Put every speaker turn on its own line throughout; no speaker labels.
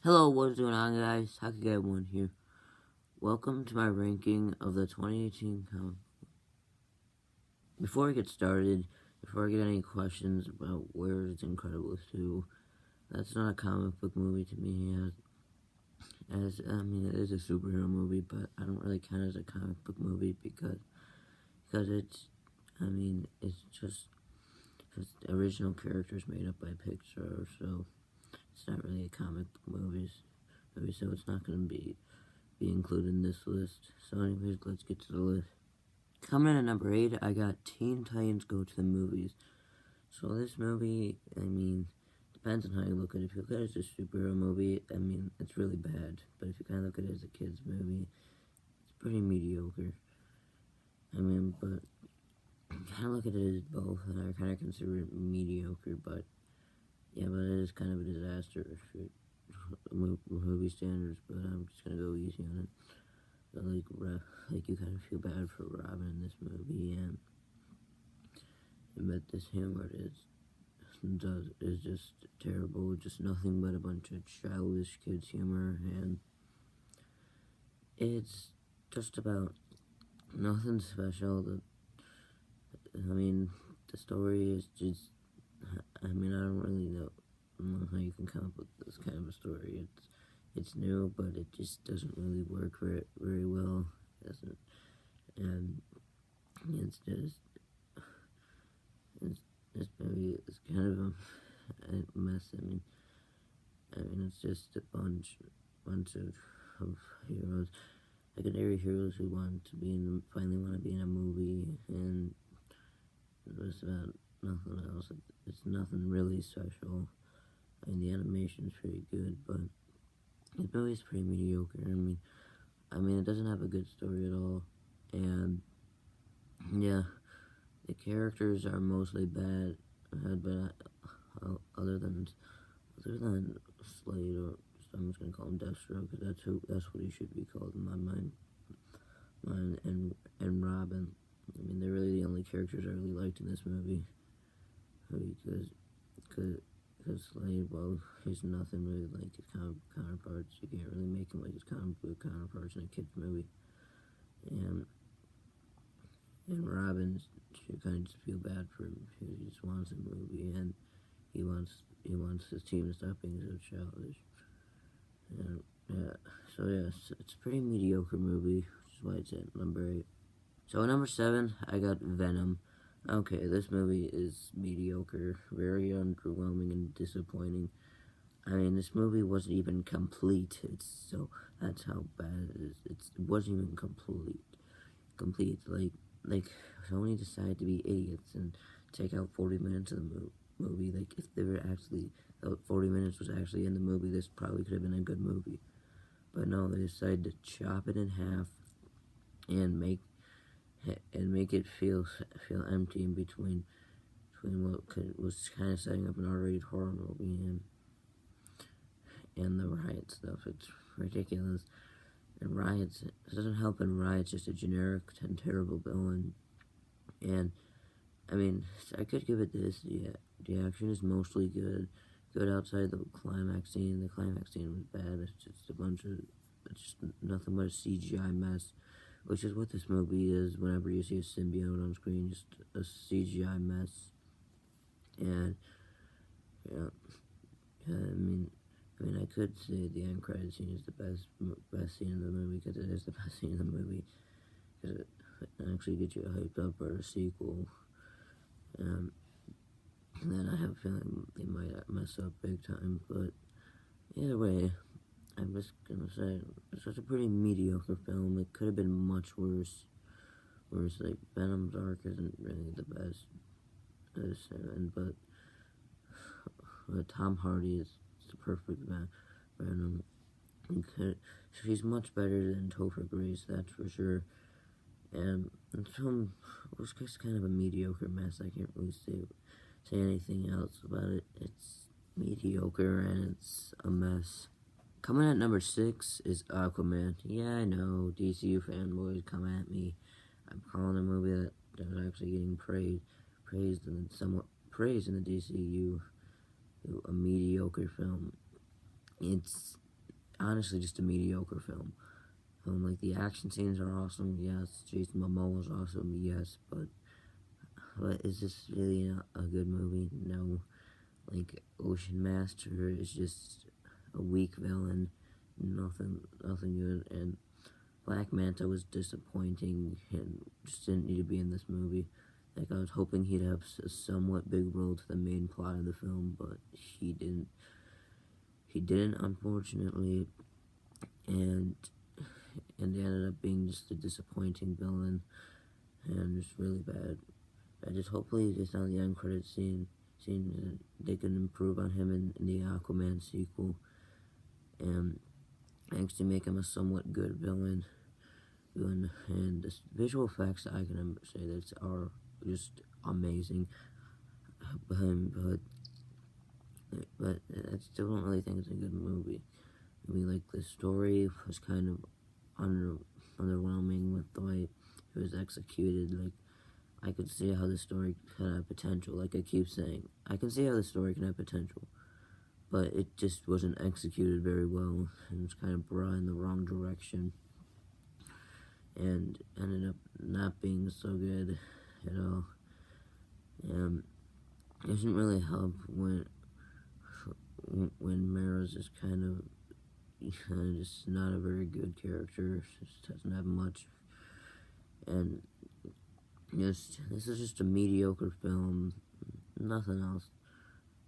Hello, what's going on, guys? Hakugai1 here. Welcome to my ranking of the 2018 comic. Before I get started, before I get any questions about where is Incredibles 2, that's not a comic book movie to me. It is a superhero movie, but I don't really count it as a comic book movie because it's just original characters made up by Pixar, so it's not really a comic book movie, so it's not going to be included in this list. So anyways, let's get to the list. Coming in at number 8, I got Teen Titans Go to the Movies. So this movie, depends on how you look at it. If you look at it as a superhero movie, it's really bad. But if you kind of look at it as a kid's movie, it's pretty mediocre. But kind of look at it as both, and I kind of consider it mediocre, but yeah, but it is kind of a disaster for movie standards, but I'm just gonna go easy on it. But like you kind of feel bad for Robin in this movie, but this humor is just terrible, just nothing but a bunch of childish kids humor, and it's just about nothing special. The story is just, I don't really know how you can come up with this kind of a story. It's new, but it just doesn't really work very well. And it's this movie is kind of a mess. It's just a bunch of heroes, secondary heroes who finally want to be in a movie, and it's about nothing else. It's nothing really special. The animation's pretty good, but the movie's pretty mediocre. It doesn't have a good story at all, and yeah, the characters are mostly bad, but other than Slade, or I'm just gonna call him Deathstroke, because that's what he should be called in my mind. And Robin. They're really the only characters I really liked in this movie, because Slade, well, he's nothing really like his counterparts. You can't really make him like his counterparts in a kid's movie. And Robin, you kind of just feel bad for him. He just wants a movie, and he wants his team to stop being so childish. And it's a pretty mediocre movie, which is why it's at number 8. So at number 7, I got Venom. Okay, this movie is mediocre, very underwhelming and disappointing. This movie wasn't even complete. That's how bad it is. It wasn't even complete. Like Sony decided to be idiots and take out 40 minutes of the movie. Like, if they were actually 40 minutes was actually in the movie, this probably could have been a good movie. But no, they decided to chop it in half and make it feel empty in between what was kind of setting up an R-rated horror movie and the riot stuff. It's ridiculous. And Riot's, it doesn't help, and Riot's just a generic and terrible villain. And I could give it this. The action is mostly good outside the climax scene. The climax scene was bad. It's just nothing but a CGI mess, which is what this movie is. Whenever you see a symbiote on screen, just a CGI mess. And yeah, I could say the end credit scene is the best scene in the movie, because it is the best scene in the movie, because it actually gets you hyped up for a sequel. And then I have a feeling they might mess up big time, but either way, I'm just gonna say it's such a pretty mediocre film. It could have been much worse. Like, Venom's arc isn't really the best, but Tom Hardy is the perfect Venom. She's much better than Topher Grace, that's for sure. And the film was just kind of a mediocre mess. I can't really say anything else about it. It's mediocre and it's a mess. Coming at number 6 is Aquaman. Yeah, I know, DCU fanboys come at me. I'm calling a movie that was actually getting praised and somewhat praised in the DCU a mediocre film. It's honestly just a mediocre film. Like, the action scenes are awesome, yes. Jason Momoa is awesome, yes. But is this really a good movie? No. Like, Ocean Master is just a weak villain. Nothing good. And Black Manta was disappointing and just didn't need to be in this movie. Like, I was hoping he'd have a somewhat big role to the main plot of the film, but he didn't. He didn't, unfortunately, and ended up being just a disappointing villain, and just really bad. I just hopefully just on the end credit scene they can improve on him in the Aquaman sequel, and actually make him a somewhat good villain. And the visual effects, I can say that are just amazing. But I still don't really think it's a good movie. I mean, like, the story was kind of underwhelming with the way it was executed. Like, I could see how the story could have potential. Like I keep saying, I can see how the story can have potential, but it just wasn't executed very well, and it was kind of brought in the wrong direction, and ended up not being so good at all. It doesn't really help when Mara's just kind of just not a very good character. Just doesn't have much, and this is just a mediocre film. Nothing else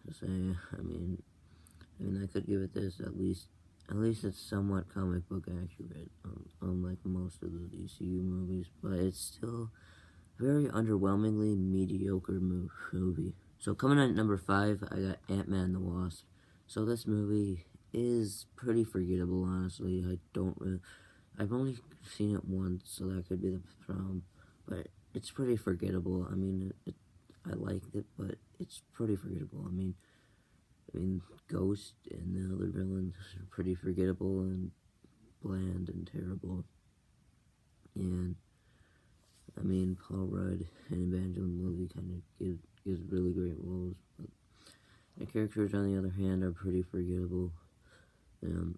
to say. I mean, I could give it this. At least it's somewhat comic book accurate, unlike most of the DCU movies. But it's still very underwhelmingly mediocre movie. So coming in at number 5, I got AntMan The Wasp. So this movie is pretty forgettable, honestly. I've only seen it once, so that could be the problem. But it's pretty forgettable. I mean, I liked it, but it's pretty forgettable. I mean, Ghost and the other villains are pretty forgettable and bland and terrible. And I mean, Paul Rudd and Evangeline Lilly kind of gives really great roles, but the characters, on the other hand, are pretty forgettable. And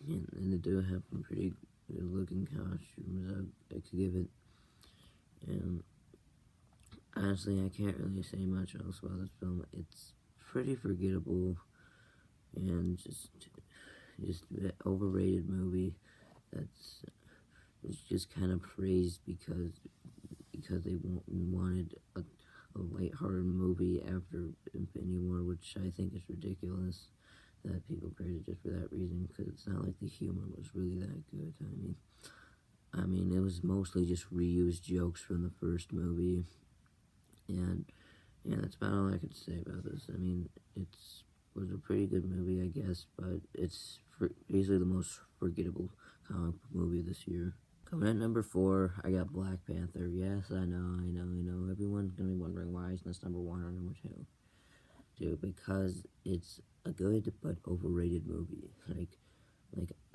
they do have some pretty good-looking costumes. I could give it. And honestly, I can't really say much else about this film. It's pretty forgettable and just an overrated movie that's just kind of praised because they wanted a lighthearted movie after Infinity War, which I think is ridiculous that people praise it just for that reason, because it's not like the humor was really that good. I mean, it was mostly just reused jokes from the first movie, and yeah, that's about all I could say about this. I mean, was a pretty good movie, I guess, but it's easily the most forgettable comic book movie this year. Coming at number 4, I got Black Panther. Yes, I know. Everyone's gonna be wondering why isn't this number 1 or number 2. Dude, because it's a good but overrated movie. Like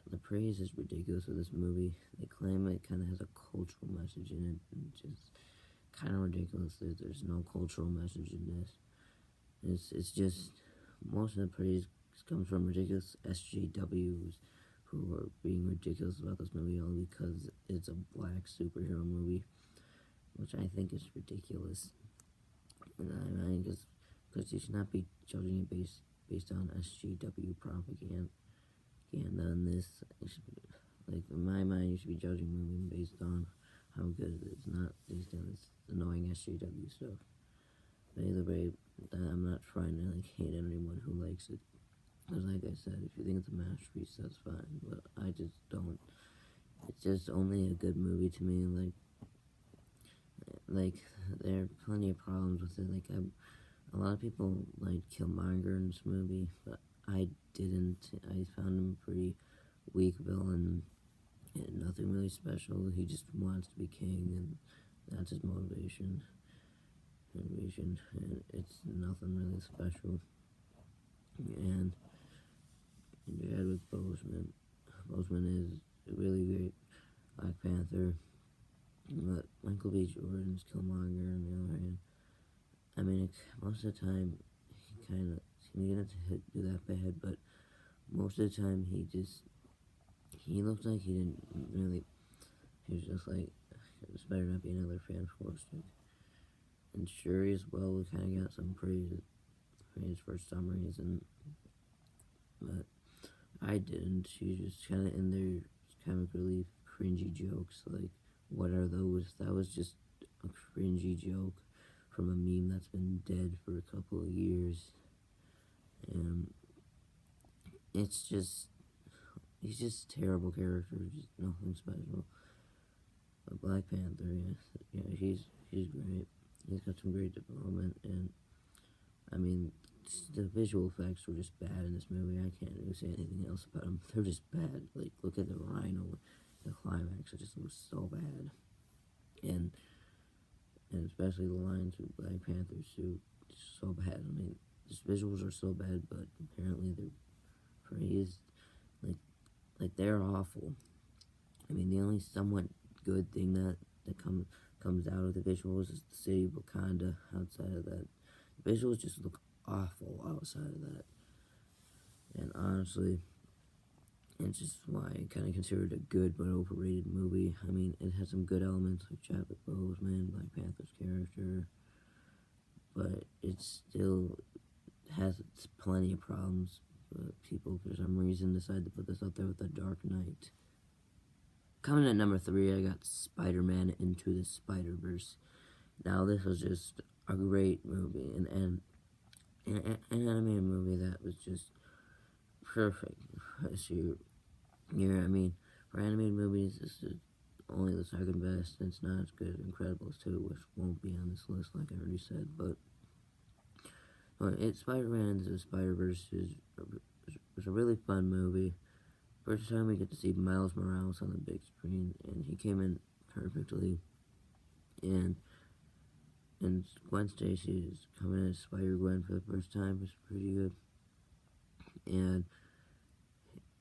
the praise is ridiculous of this movie. They claim it kind of has a cultural message in it, and just kind of ridiculous that there's no cultural message in this. It's just, most of the praise comes from ridiculous SJWs who are being ridiculous about this movie all because it's a black superhero movie, which I think is ridiculous. And I mean, because you should not be judging it based on SJW propaganda. And this, like, in my mind, you should be judging a movie based on how good it is, not based on this annoying SJW stuff. But either way, I'm not trying to hate anyone who likes it. Because like I said, if you think it's a masterpiece, that's fine. But I just don't. It's just only a good movie to me. Like there are plenty of problems with it. A lot of people like Killmonger in this movie, but I didn't. I found him a pretty weak villain. And nothing really special. He just wants to be king, and that's his motivation. And it's nothing really special. And Chadwick Boseman. Boseman is a really great Black Panther. But Michael B. Jordan's Killmonger, on the other hand, I mean, most of the time, he kind of get into do that bad, but most of the time he looked like he didn't really, he was just like, this better not be another Fantastic. And Shuri as well, we kind of got some praise for some reason, but I didn't. She's just kind of in there, comic relief, cringy jokes, like, what are those? That was just a cringy joke from a meme that's been dead for a couple of years, and it's just, he's just a terrible character, just nothing special. But Black Panther, yeah, he's great. He's got some great development, and I mean, the visual effects were just bad in this movie. I can't really say anything else about them. They're just bad. Like, look at the rhino, the climax. It just looks so bad, and especially the lines with Black Panther's suit, just so bad. I mean, his visuals are so bad, but apparently they're praised. Like they're awful. I mean, the only somewhat good thing that comes out of the visuals is the city of Wakanda. Outside of that, the visuals just look awful outside of that. And honestly, it's just why I kind of consider it a good but overrated movie. I mean, it has some good elements like Chadwick Boseman, Black Panther's character, but it still has plenty of problems. But people, for some reason, decided to put this up there with The Dark Knight. Coming at number 3, I got Spider-Man Into the Spider-Verse. Now, this was just a great movie, an animated movie that was just perfect this year. I mean, for animated movies, this is only the second best. It's not as good as Incredibles 2, which won't be on this list, like I already said, but Spider-Man Into the Spider-Verse was a really fun movie. First time we get to see Miles Morales on the big screen, and he came in perfectly. And Gwen Stacy is coming as Spider-Gwen for the first time, was pretty good. And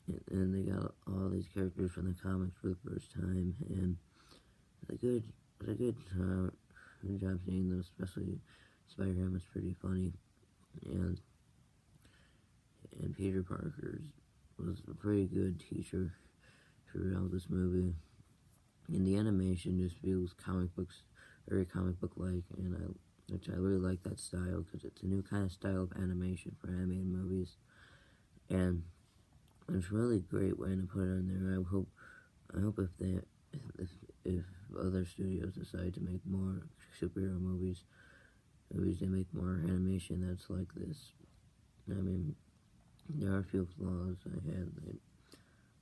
they got all these characters from the comics for the first time, and it was a good job seeing them, especially Spider-Man was pretty funny. And Peter Parker was a pretty good teacher throughout this movie. And the animation just feels very comic book-like, and which I really like that style, because it's a new kind of style of animation for animated movies. And it's a really great way to put it in there. I hope if other studios decide to make more superhero movies, they make more animation that's like this. I mean, there are a few flaws I had.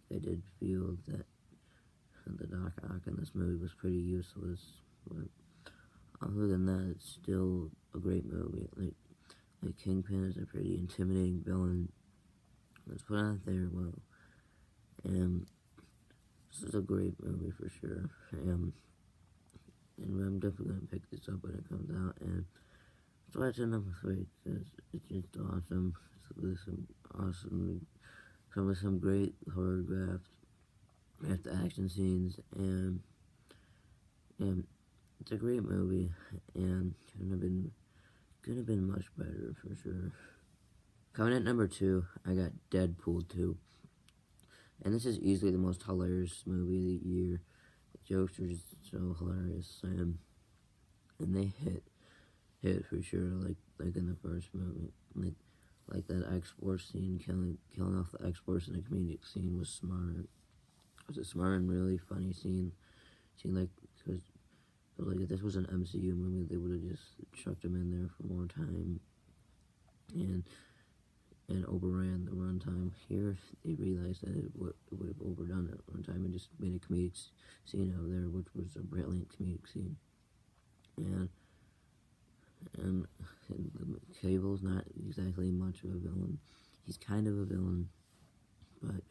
They did feel that the Doc Ock in this movie was pretty useless, but other than that, it's still a great movie. Like Kingpin is a pretty intimidating villain. Let's put it out there, well, and this is a great movie for sure. And I'm definitely gonna pick this up when it comes out, and so it's at number 3 because it's just awesome. With some great choreographed after action scenes, and it's a great movie, and could have been much better for sure. Coming at number 2, I got Deadpool II, and this is easily the most hilarious movie of the year. The jokes are just so hilarious, and they hit for sure. Like in the first movie, like that X-Force scene, killing off the X-Force in a comedic scene was smart. It was a smart and really funny scene. Because if this was an MCU movie, they would have just chucked him in there for more time, and overran the runtime. Here, they realized that it would have overdone that runtime and just made a comedic scene out of there, which was a brilliant comedic scene. And Cable's not exactly much of a villain. He's kind of a villain, but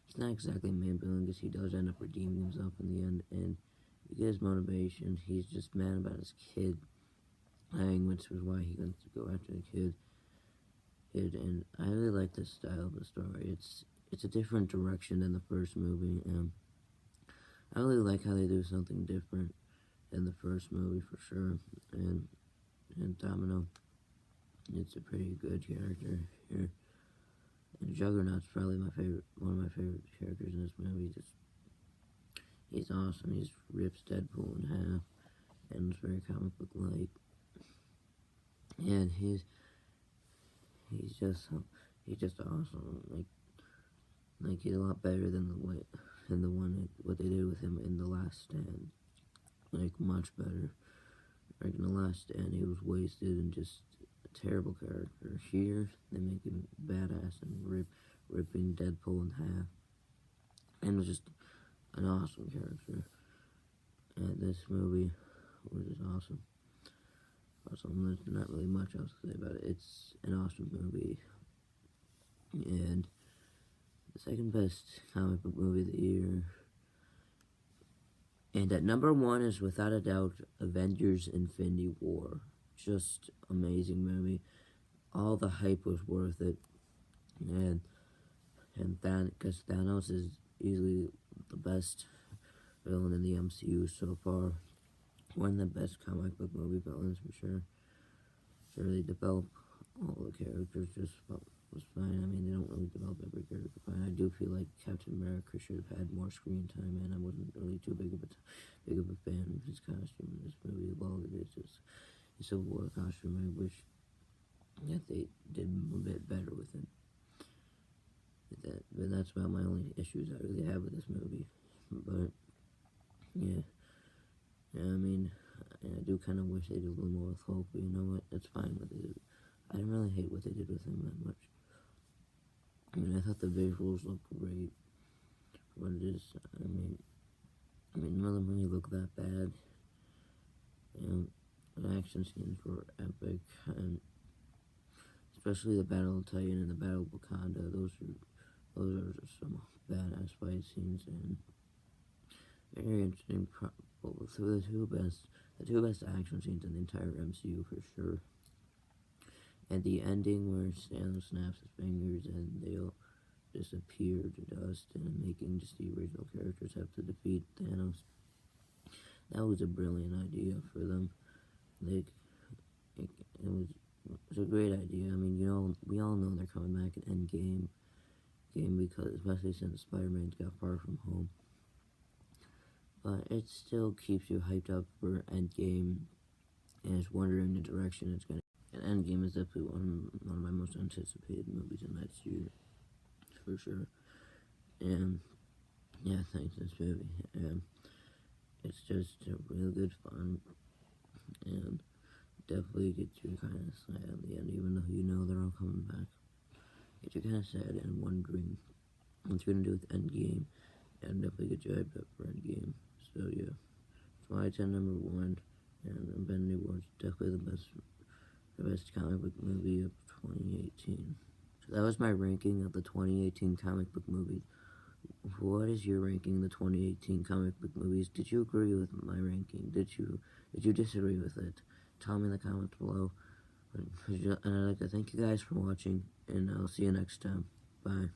he's not exactly a main villain, because he does end up redeeming himself in the end, and you get his motivation. He's just mad about his kid dying, which is why he wants to go after the kid. And I really like this style of the story. It's a different direction than the first movie, and I really like how they do something different than the first movie for sure. And Domino, it's a pretty good character here. And Juggernaut's probably one of my favorite characters in this movie. He's awesome. He rips Deadpool in half, and it's very comic book like. And he's just awesome. Like he's a lot better than what they did with him in The Last Stand. Like much better. Like in The Last Stand, he was wasted and just a terrible character. Here, they make him badass and ripping Deadpool in half. And was just an awesome character. And this movie was just awesome. There's not really much else to say about it. It's an awesome movie. And the second best comic book movie of the year. And at number 1 is without a doubt Avengers Infinity War. Just amazing movie. All the hype was worth it. And because Thanos is easily the best villain in the MCU so far. One of the best comic book movie villains for sure. Sure, they develop all the characters just was fine. I mean, they don't really develop every character fine. I do feel like Captain America should have had more screen time, and I wasn't really too big of a fan of his costume in this movie. Well, it is just a Civil War costume. I wish that they did a bit better with it. But that's about my only issues I really have with this movie. But yeah, I mean, I do kind of wish they did a little more with Hulk, but you know what? That's fine what they did. I didn't really hate what they did with him that much. I mean, I thought the visuals looked great. What it is, I mean, none of them really look that bad. You know, the action scenes were epic, and especially the Battle of Titan and the Battle of Wakanda. Those are just some badass fight scenes and very interesting. So the two best action scenes in the entire MCU for sure. And the ending where Thanos snaps his fingers and they all disappear to dust, and making just the original characters have to defeat Thanos. That was a brilliant idea for them. It was a great idea. I mean, we all know they're coming back in Endgame, because especially since Spider-Man's got Far From Home. But it still keeps you hyped up for Endgame, and it's wondering the direction it's going to. And Endgame is definitely one of my most anticipated movies in next year, for sure. And yeah, thanks to this movie. And it's just a real good fun, and definitely gets you kind of sad at the end, even though you know they're all coming back. Gets you kind of sad and wondering what you're gonna do with Endgame, and definitely get you hyped up for Endgame. So yeah, it's why it's at number 1, and Infinity War is definitely the best comic book movie of 2018. So that was my ranking of the 2018 comic book movies. What is your ranking of the 2018 comic book movies? Did you agree with my ranking? Did you disagree with it? Tell me in the comments below. And I'd like to thank you guys for watching, and I'll see you next time. Bye.